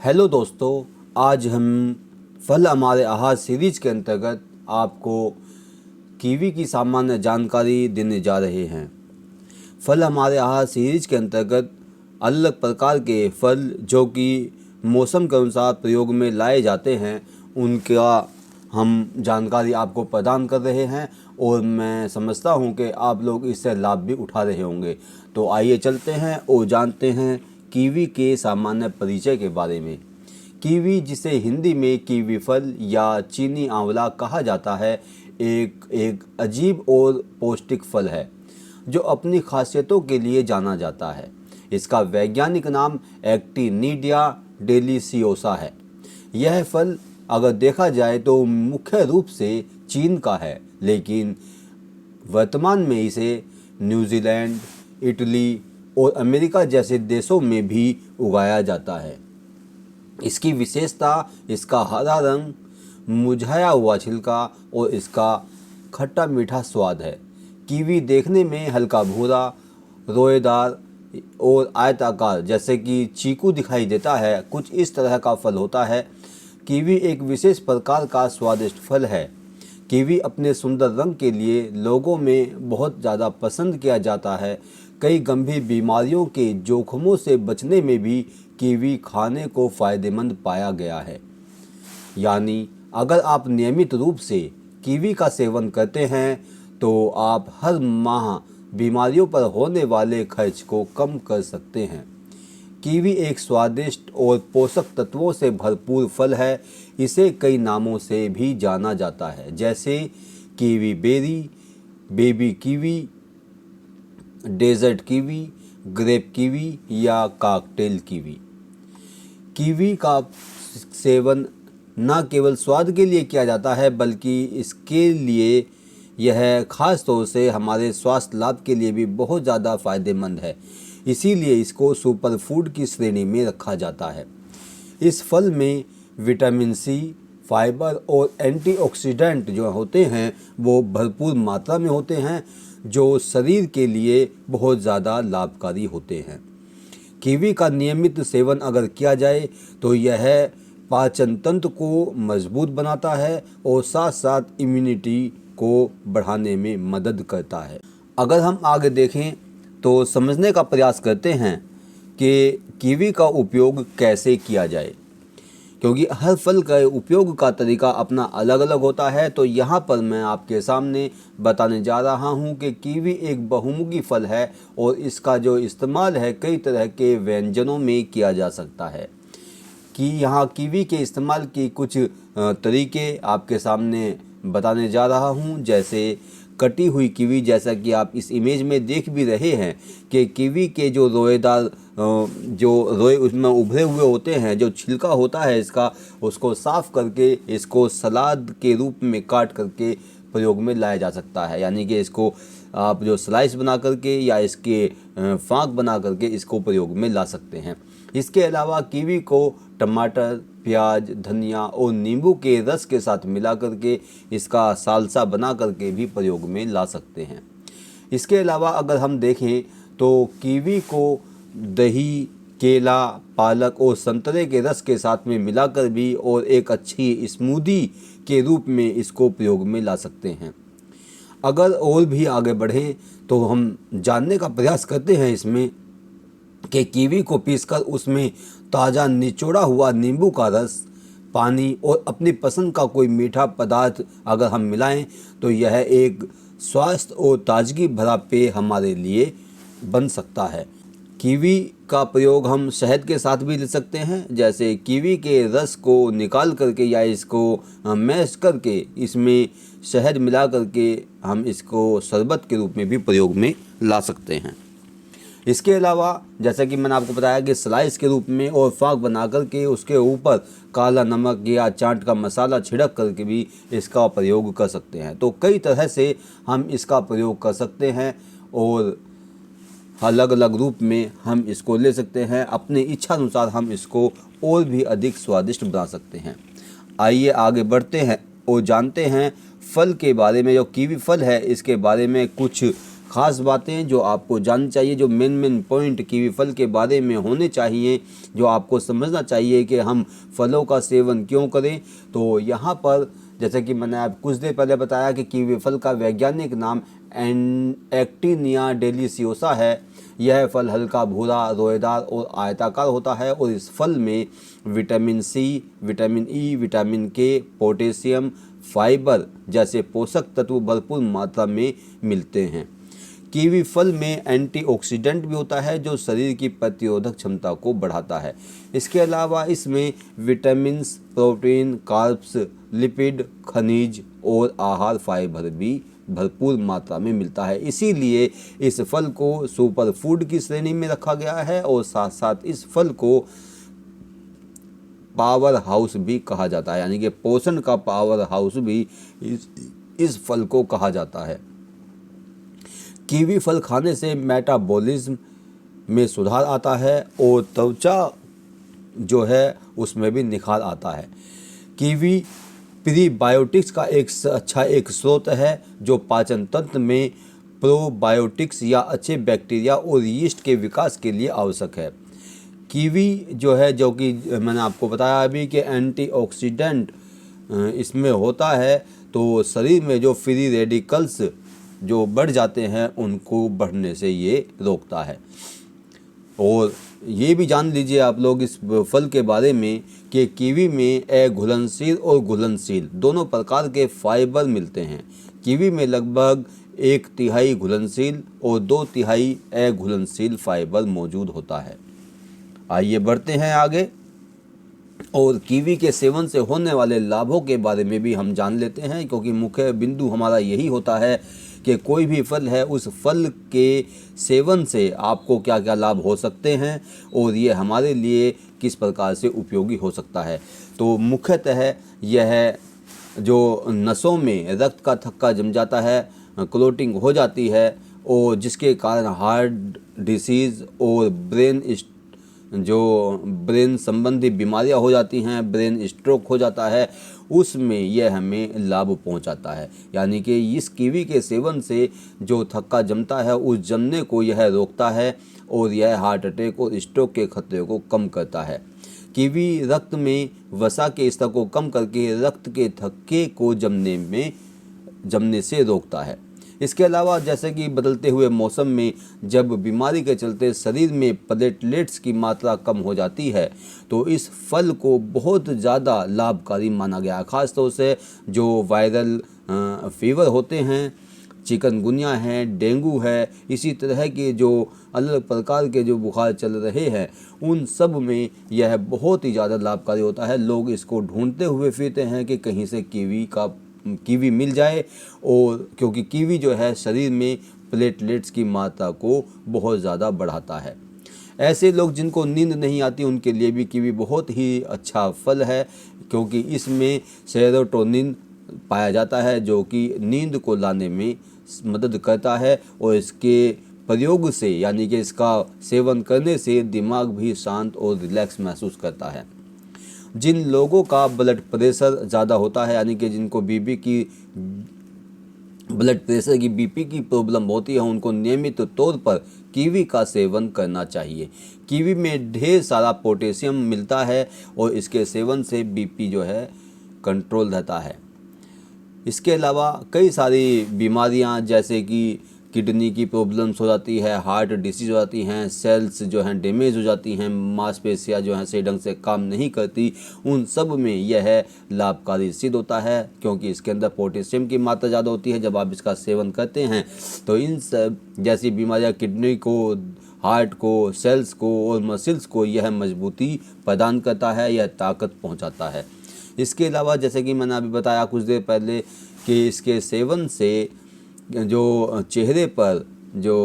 Hello दोस्तों, आज हम फल हमारे आहार सीरीज के अंतर्गत आपको कीवी की सामान्य जानकारी देने जा रहे हैं। फल हमारे आहार सीरीज के अंतर्गत अलग प्रकार के फल जो कि मौसम के अनुसार प्रयोग में लाए जाते हैं उनका हम जानकारी आपको प्रदान कर रहे हैं और मैं समझता हूं कि आप लोग इससे लाभ भी उठा रहे होंगे। तो आइए चलते हैं और जानते हैं कीवी के सामान्य परिचय के बारे में। कीवी, जिसे हिंदी में कीवी फल या चीनी आंवला कहा जाता है, एक अजीब और पौष्टिक फल है जो अपनी खासियतों के लिए जाना जाता है। इसका वैज्ञानिक नाम एक्टिनिडिया डेलिसियोसा है। यह फल अगर देखा जाए तो मुख्य रूप से चीन का है, लेकिन वर्तमान में इसे न्यूजीलैंड, इटली और अमेरिका जैसे देशों में भी उगाया जाता है। इसकी विशेषता इसका हरा रंग, मुरझाया हुआ छिलका और इसका खट्टा मीठा स्वाद है। कीवी देखने में हल्का भूरा, रोएदार और आयताकार जैसे कि चीकू दिखाई देता है। कुछ इस तरह का फल होता है। कीवी एक विशेष प्रकार का स्वादिष्ट फल है। कीवी अपने सुंदर रंग के लिए लोगों में बहुत ज़्यादा पसंद किया जाता है। कई गंभीर बीमारियों के जोखमों से बचने में भी कीवी खाने को फ़ायदेमंद पाया गया है। यानी अगर आप नियमित रूप से कीवी का सेवन करते हैं तो आप हर माह बीमारियों पर होने वाले खर्च को कम कर सकते हैं। कीवी एक स्वादिष्ट और पोषक तत्वों से भरपूर फल है। इसे कई नामों से भी जाना जाता है, जैसे kiwi berry, baby kiwi, desert kiwi, grape kiwi या कॉकटेल कीवी। कीवी का सेवन न केवल स्वाद के लिए किया जाता है, बल्कि इसके लिए यह खास तौर से हमारे स्वास्थ्य लाभ के लिए भी बहुत ज़्यादा फ़ायदेमंद है। इसीलिए इसको सुपर फूड की श्रेणी में रखा जाता है। इस फल में विटामिन सी, फाइबर और एंटीऑक्सीडेंट जो होते हैं वो भरपूर मात्रा में होते हैं, जो शरीर के लिए बहुत ज़्यादा लाभकारी होते हैं। कीवी का नियमित सेवन अगर किया जाए तो यह पाचन तंत्र को मजबूत बनाता है और साथ साथ इम्यूनिटी को बढ़ाने में मदद करता है। अगर हम आगे देखें तो समझने का प्रयास करते हैं कि कीवी का उपयोग कैसे किया जाए, क्योंकि हर फल का उपयोग का तरीका अपना अलग अलग होता है। तो यहाँ पर मैं आपके सामने बताने जा रहा हूँ कि कीवी एक बहुमुखी फल है और इसका जो इस्तेमाल है कई तरह के व्यंजनों में किया जा सकता है। कि यहाँ कीवी के इस्तेमाल की कुछ तरीके आपके सामने बताने जा रहा हूँ। जैसे कटी हुई कीवी, जैसा कि आप इस इमेज में देख भी रहे हैं कि कीवी के जो रोएदार जो रोए उसमें उभरे हुए होते हैं, जो छिलका होता है इसका, उसको साफ़ करके इसको सलाद के रूप में काट करके प्रयोग में लाया जा सकता है। यानी कि इसको आप जो स्लाइस बना करके या इसके फाँक बना करके इसको प्रयोग में ला सकते हैं। इसके अलावा कीवी को टमाटर, प्याज, धनिया और नींबू के रस के साथ मिला करके इसका सालसा बना करके भी प्रयोग में ला सकते हैं। इसके अलावा अगर हम देखें तो कीवी को दही, केला, पालक और संतरे के रस के साथ में मिलाकर भी और एक अच्छी स्मूदी के रूप में इसको प्रयोग में ला सकते हैं। अगर और भी आगे बढ़ें तो हम जानने का प्रयास करते हैं इसमें कि कीवी को पीसकर उसमें ताज़ा निचोड़ा हुआ नींबू का रस, पानी और अपनी पसंद का कोई मीठा पदार्थ अगर हम मिलाएं तो यह एक स्वास्थ्य और ताजगी भरा पेय हमारे लिए बन सकता है। कीवी का प्रयोग हम शहद के साथ भी ले सकते हैं। जैसे कीवी के रस को निकाल करके या इसको मैश करके इसमें शहद मिला करके हम इसको शरबत के रूप में भी प्रयोग में ला सकते हैं। इसके अलावा जैसा कि मैंने आपको बताया कि स्लाइस के रूप में और फाँक बना करके उसके ऊपर काला नमक या चाट का मसाला छिड़क करके भी इसका प्रयोग कर सकते हैं। तो कई तरह से हम इसका प्रयोग कर सकते हैं और अलग अलग रूप में हम इसको ले सकते हैं। अपनी इच्छा अनुसार हम इसको और भी अधिक स्वादिष्ट बना सकते हैं। आइए आगे बढ़ते हैं और जानते हैं फल के बारे में। जो कीवी फल है इसके बारे में कुछ खास बातें जो आपको जाननी चाहिए, जो मेन पॉइंट कीवी फल के बारे में होने चाहिए, जो आपको समझना चाहिए कि हम फलों का सेवन क्यों करें। तो यहाँ पर जैसे कि मैंने आप कुछ देर पहले बताया कि कीवी फल का वैज्ञानिक नाम एक्टिनिया डेलिसियोसा है। यह फल हल्का भूरा, रोएदार और आयताकार होता है और इस फल में vitamin C, vitamin E, vitamin K, potassium, fibre जैसे पोषक तत्व भरपूर मात्रा में मिलते हैं। कीवी फल में एंटीऑक्सीडेंट भी होता है जो शरीर की प्रतिरोधक क्षमता को बढ़ाता है। इसके अलावा इसमें विटामिन्स, प्रोटीन, कार्ब्स, लिपिड, खनिज और आहार फाइबर भी भरपूर मात्रा में मिलता है। इसीलिए इस फल को सुपर फूड की श्रेणी में रखा गया है और साथ साथ इस फल को पावर हाउस भी कहा जाता है, यानी कि पोषण का पावर हाउस भी इस फल को कहा जाता है। कीवी फल खाने से मेटाबॉलिज्म में सुधार आता है और त्वचा जो है उसमें भी निखार आता है। कीवी प्रीबायोटिक्स का एक स्रोत है जो पाचन तंत्र में प्रोबायोटिक्स या अच्छे बैक्टीरिया और यीस्ट के विकास के लिए आवश्यक है। कीवी जो है, जो कि मैंने आपको बताया अभी कि एंटीऑक्सीडेंट इसमें होता है, तो शरीर में जो फ्री रेडिकल्स जो बढ़ जाते हैं उनको बढ़ने से ये रोकता है। और ये भी जान लीजिए आप लोग इस फल के बारे में कि कीवी में अघुलनशील और घुलनशील दोनों प्रकार के फाइबर मिलते हैं। कीवी में लगभग 1/3 घुलनशील और 2/3 अघुलनशील फाइबर मौजूद होता है। आइए बढ़ते हैं आगे और कीवी के सेवन से होने वाले लाभों के बारे में भी हम जान लेते हैं, क्योंकि मुख्य बिंदु हमारा यही होता है कि कोई भी फल है उस फल के सेवन से आपको क्या क्या लाभ हो सकते हैं और ये हमारे लिए किस प्रकार से उपयोगी हो सकता है। तो मुख्यतः यह जो नसों में रक्त का थक्का जम जाता है, क्लोटिंग हो जाती है और जिसके कारण हार्ट डिसीज़ और ब्रेन संबंधी बीमारियां हो जाती हैं, ब्रेन स्ट्रोक हो जाता है, उसमें यह हमें लाभ पहुंचाता है। यानी कि इस कीवी के सेवन से जो थक्का जमता है उस जमने को यह रोकता है और यह हार्ट अटैक और स्ट्रोक के खतरे को कम करता है। कीवी रक्त में वसा के स्तर को कम करके रक्त के थक्के को जमने से रोकता है। इसके अलावा जैसे कि बदलते हुए मौसम में जब बीमारी के चलते शरीर में प्लेटलेट्स की मात्रा कम हो जाती है तो इस फल को बहुत ज़्यादा लाभकारी माना गया है। ख़ास तौर से जो वायरल फीवर होते हैं, चिकनगुनिया है, डेंगू है, इसी तरह के जो अलग प्रकार के जो बुखार चल रहे हैं उन सब में यह बहुत ही ज़्यादा लाभकारी होता है। लोग इसको ढूंढते हुए फिरते हैं कि कहीं से कीवी मिल जाए, और क्योंकि कीवी जो है शरीर में प्लेटलेट्स की मात्रा को बहुत ज़्यादा बढ़ाता है। ऐसे लोग जिनको नींद नहीं आती उनके लिए भी कीवी बहुत ही अच्छा फल है, क्योंकि इसमें सेरोटोनिन पाया जाता है जो कि नींद को लाने में मदद करता है और इसके प्रयोग से यानी कि इसका सेवन करने से दिमाग भी शांत और रिलैक्स महसूस करता है। जिन लोगों का ब्लड प्रेशर ज़्यादा होता है, यानी कि जिनको ब्लड प्रेशर की बीपी की प्रॉब्लम होती है, उनको नियमित तौर पर कीवी का सेवन करना चाहिए। कीवी में ढेर सारा पोटेशियम मिलता है और इसके सेवन से बीपी जो है कंट्रोल रहता है। इसके अलावा कई सारी बीमारियां जैसे कि किडनी की प्रॉब्लम्स हो जाती है, हार्ट डिसीज़ हो जाती हैं, सेल्स जो हैं डैमेज हो जाती हैं, मांसपेशियां जो हैं सही ढंग से काम नहीं करती, उन सब में यह लाभकारी सिद्ध होता है, क्योंकि इसके अंदर पोटेशियम की मात्रा ज़्यादा होती है। जब आप इसका सेवन करते हैं तो इन सब जैसी बीमारियां, किडनी को, हार्ट को, सेल्स को और मसल्स को यह मजबूती प्रदान करता है, यह ताकत पहुँचाता है। इसके अलावा जैसे कि मैंने अभी बताया कुछ देर पहले कि इसके सेवन से जो चेहरे पर जो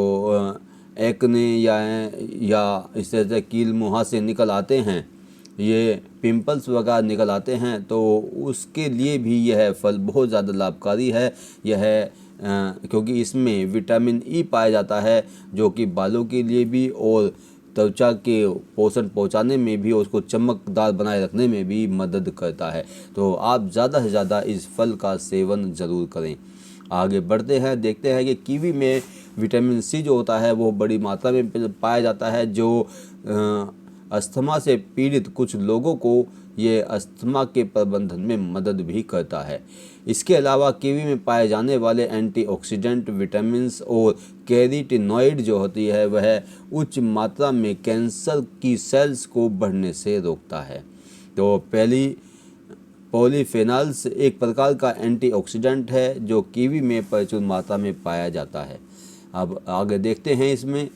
एक्ने या इस तरह से कील मुहासे निकल आते हैं, ये पिंपल्स वगैरह निकल आते हैं, तो उसके लिए भी यह फल बहुत ज़्यादा लाभकारी है। यह क्योंकि इसमें विटामिन ई पाया जाता है जो कि बालों के लिए भी और त्वचा के पोषण पहुंचाने में भी और उसको चमकदार बनाए रखने में भी मदद करता है। तो आप ज़्यादा से ज़्यादा इस फल का सेवन ज़रूर करें। आगे बढ़ते हैं, देखते हैं कि कीवी में विटामिन सी जो होता है वो बड़ी मात्रा में पाया जाता है, जो अस्थमा से पीड़ित कुछ लोगों को ये अस्थमा के प्रबंधन में मदद भी करता है। इसके अलावा कीवी में पाए जाने वाले एंटीऑक्सीडेंट, विटामिन्स और कैरोटीनॉइड जो होती है वह उच्च मात्रा में कैंसर की सेल्स को बढ़ने से रोकता है। तो पॉलीफेनॉल्स एक प्रकार का एंटीऑक्सीडेंट है जो कीवी में प्रचुर मात्रा में पाया जाता है। अब आगे देखते हैं इसमें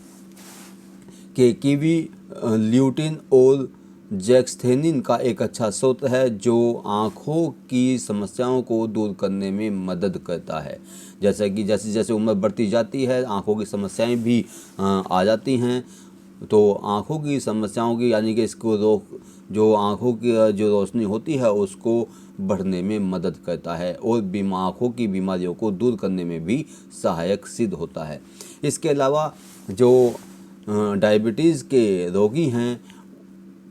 कि कीवी ल्यूटिन और जेक्स्थेनिन का एक अच्छा स्रोत है जो आँखों की समस्याओं को दूर करने में मदद करता है। जैसे कि जैसे जैसे उम्र बढ़ती जाती है आँखों की समस्याएं भी आ जाती हैं, तो आँखों की समस्याओं की यानी कि इसको जो आँखों की जो रोशनी होती है उसको बढ़ने में मदद करता है और आँखों की बीमारियों को दूर करने में भी सहायक सिद्ध होता है। इसके अलावा जो डायबिटीज़ के रोगी हैं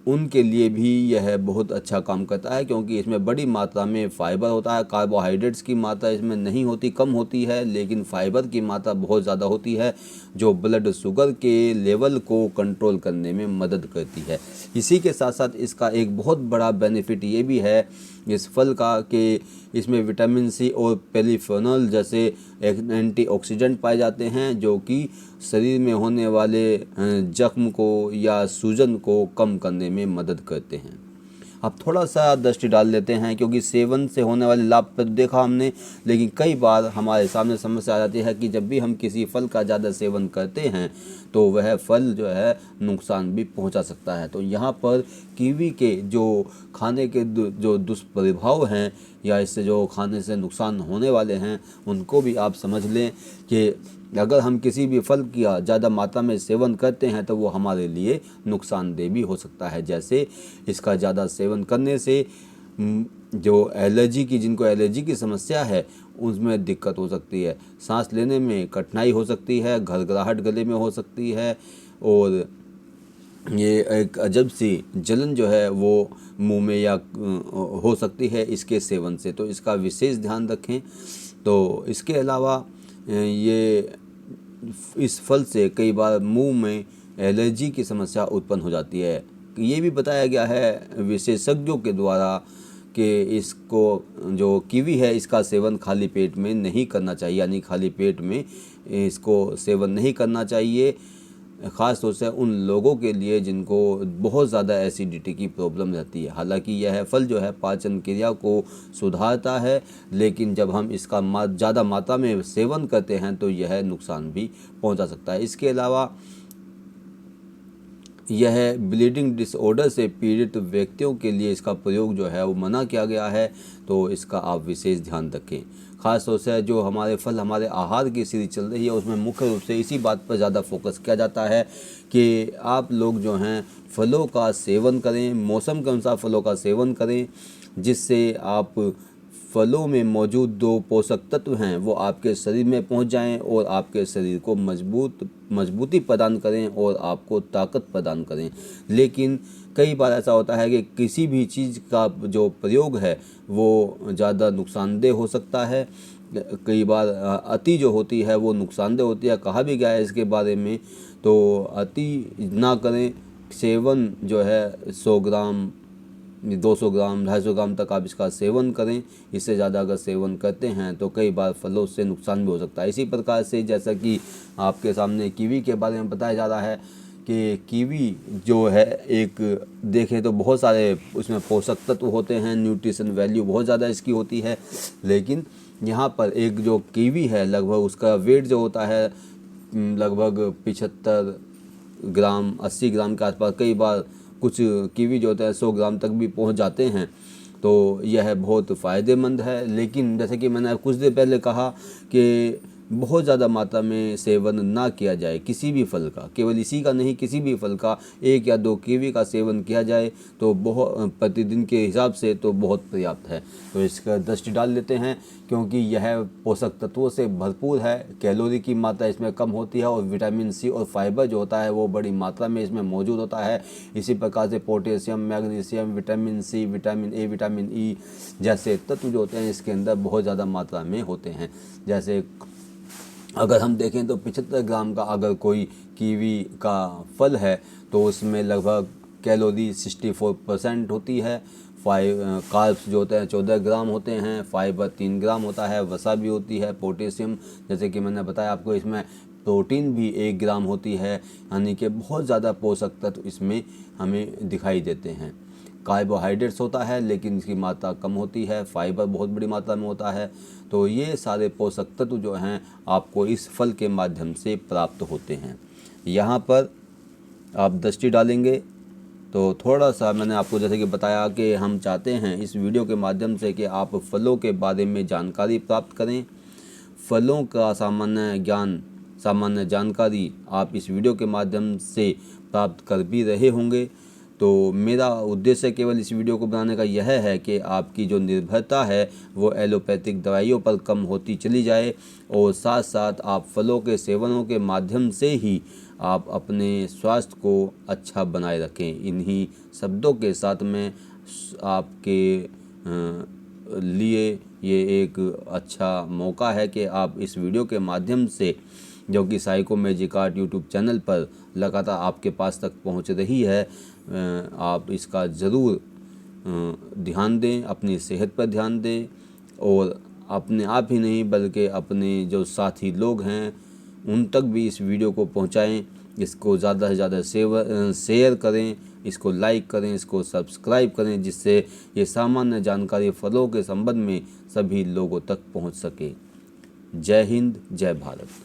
उनके लिए भी यह बहुत अच्छा काम करता है, क्योंकि इसमें बड़ी मात्रा में फाइबर होता है। कार्बोहाइड्रेट्स की मात्रा इसमें नहीं होती, कम होती है, लेकिन फाइबर की मात्रा बहुत ज़्यादा होती है जो ब्लड शुगर के लेवल को कंट्रोल करने में मदद करती है। इसी के साथ साथ इसका एक बहुत बड़ा बेनिफिट ये भी है इस फल का कि इसमें विटामिन सी और पॉलीफेनॉल जैसे एंटीऑक्सीडेंट पाए जाते हैं जो कि शरीर में होने वाले जख्म को या सूजन को कम करने में मदद करते हैं। अब थोड़ा सा दृष्टि डाल लेते हैं, क्योंकि सेवन से होने वाले लाभ पर देखा हमने, लेकिन कई बार हमारे सामने समस्या आ जाती है कि जब भी हम किसी फल का ज़्यादा सेवन करते हैं तो वह फल जो है नुकसान भी पहुंचा सकता है। तो यहाँ पर कीवी के जो खाने के जो दुष्प्रभाव हैं या इससे जो खाने से नुकसान होने वाले हैं उनको भी आप समझ लें कि अगर हम किसी भी फल का ज़्यादा मात्रा में सेवन करते हैं तो वो हमारे लिए नुकसानदेह भी हो सकता है। जैसे इसका ज़्यादा सेवन करने से जो जिनको एलर्जी की समस्या है उसमें दिक्कत हो सकती है, सांस लेने में कठिनाई हो सकती है, घरघराहट गले में हो सकती है और ये एक अजब सी जलन जो है वो मुंह में या हो सकती है इसके सेवन से, तो इसका विशेष ध्यान रखें। तो इसके अलावा ये इस फल से कई बार मुंह में एलर्जी की समस्या उत्पन्न हो जाती है। ये भी बताया गया है विशेषज्ञों के द्वारा कि इसको जो कीवी है इसका सेवन खाली पेट में नहीं करना चाहिए, यानी खाली पेट में इसको सेवन नहीं करना चाहिए, ख़ास तौर से उन लोगों के लिए जिनको बहुत ज़्यादा एसिडिटी की प्रॉब्लम रहती है। हालांकि यह फल जो है पाचन क्रिया को सुधारता है, लेकिन जब हम इसका ज़्यादा मात्रा में सेवन करते हैं तो यह नुकसान भी पहुंचा सकता है। इसके अलावा यह ब्लीडिंग डिसऑर्डर से पीड़ित व्यक्तियों के लिए इसका प्रयोग जो है वो मना किया गया है, तो इसका आप विशेष ध्यान रखें। ख़ास तौर से जो हमारे फल हमारे आहार की सीरीज चल रही है उसमें मुख्य रूप से इसी बात पर ज़्यादा फोकस किया जाता है कि आप लोग जो हैं फलों का सेवन करें, मौसम के अनुसार फलों का सेवन करें, जिससे आप फलों में मौजूद जो पोषक तत्व हैं वो आपके शरीर में पहुंच जाएं और आपके शरीर को मजबूती प्रदान करें और आपको ताकत प्रदान करें। लेकिन कई बार ऐसा होता है कि किसी भी चीज़ का जो प्रयोग है वो ज़्यादा नुकसानदेह हो सकता है। कई बार अति जो होती है वो नुकसानदेह होती है, कहा भी गया है इसके बारे में, तो अति ना करें। सेवन जो है 100 ग्राम 200 ग्राम 250 ग्राम तक आप इसका सेवन करें। इससे ज़्यादा अगर सेवन करते हैं तो कई बार फलों से नुकसान भी हो सकता है। इसी प्रकार से जैसा कि आपके सामने कीवी के बारे में बताया जा रहा है कि कीवी जो है एक देखें तो बहुत सारे उसमें पोषक तत्व होते हैं, न्यूट्रिशन वैल्यू बहुत ज़्यादा इसकी होती है, लेकिन यहाँ पर एक जो कीवी है लगभग उसका वेट जो होता है लगभग 75 ग्राम 80 ग्राम के आसपास, कई बार कुछ कीवी जो होता है 100 ग्राम तक भी पहुंच जाते हैं। तो यह बहुत फ़ायदेमंद है। लेकिन जैसे कि मैंने कुछ देर पहले कहा कि बहुत ज़्यादा मात्रा में सेवन ना किया जाए किसी भी फल का, केवल इसी का नहीं किसी भी फल का 1 या 2 कीवी का सेवन किया जाए तो बहुत प्रतिदिन के हिसाब से तो बहुत पर्याप्त है। तो इसका दृष्टि डाल लेते हैं, क्योंकि यह पोषक तत्वों से भरपूर है, कैलोरी की मात्रा इसमें कम होती है और विटामिन सी और फाइबर जो होता है वो बड़ी मात्रा में इसमें मौजूद होता है। इसी प्रकार से potassium, magnesium, vitamin C, vitamin A, vitamin E जैसे तत्व जो होते हैं इसके अंदर बहुत ज़्यादा मात्रा में होते हैं। जैसे अगर हम देखें तो 75 ग्राम का अगर कोई कीवी का फल है तो उसमें लगभग कैलोरी 64% होती है। कार्ब्स जो होते हैं 14 ग्राम होते हैं, फाइबर 3 ग्राम होता है, वसा भी होती है, पोटेशियम जैसे कि मैंने बताया आपको, इसमें प्रोटीन भी 1 ग्राम होती है। यानी कि बहुत ज़्यादा पोषक तत्व इसमें हमें दिखाई देते हैं। कार्बोहाइड्रेट्स होता है लेकिन इसकी मात्रा कम होती है, फाइबर बहुत बड़ी मात्रा में होता है। तो ये सारे पोषक तत्व जो हैं आपको इस फल के माध्यम से प्राप्त होते हैं। यहाँ पर आप दृष्टि डालेंगे तो थोड़ा सा मैंने आपको जैसे कि बताया कि हम चाहते हैं इस वीडियो के माध्यम से कि आप फलों के बारे में जानकारी प्राप्त करें। फलों का सामान्य जानकारी आप इस वीडियो के माध्यम से प्राप्त कर भी रहे होंगे। तो मेरा उद्देश्य केवल इस वीडियो को बनाने का यह है कि आपकी जो निर्भरता है वो एलोपैथिक दवाइयों पर कम होती चली जाए और साथ साथ आप फलों के सेवनों के माध्यम से ही आप अपने स्वास्थ्य को अच्छा बनाए रखें। इन्हीं शब्दों के साथ में आपके लिए ये एक अच्छा मौका है कि आप इस वीडियो के माध्यम से, जो कि psycho magic art YouTube channel पर लगातार आपके पास तक पहुंच रही है, आप इसका ज़रूर ध्यान दें, अपनी सेहत पर ध्यान दें और अपने आप ही नहीं बल्कि अपने जो साथी लोग हैं उन तक भी इस वीडियो को पहुंचाएं। इसको ज़्यादा से ज़्यादा शेयर करें, इसको लाइक करें, इसको सब्सक्राइब करें, जिससे ये सामान्य जानकारी फलों के संबंध में सभी लोगों तक पहुंच सके। जय हिंद, जय भारत।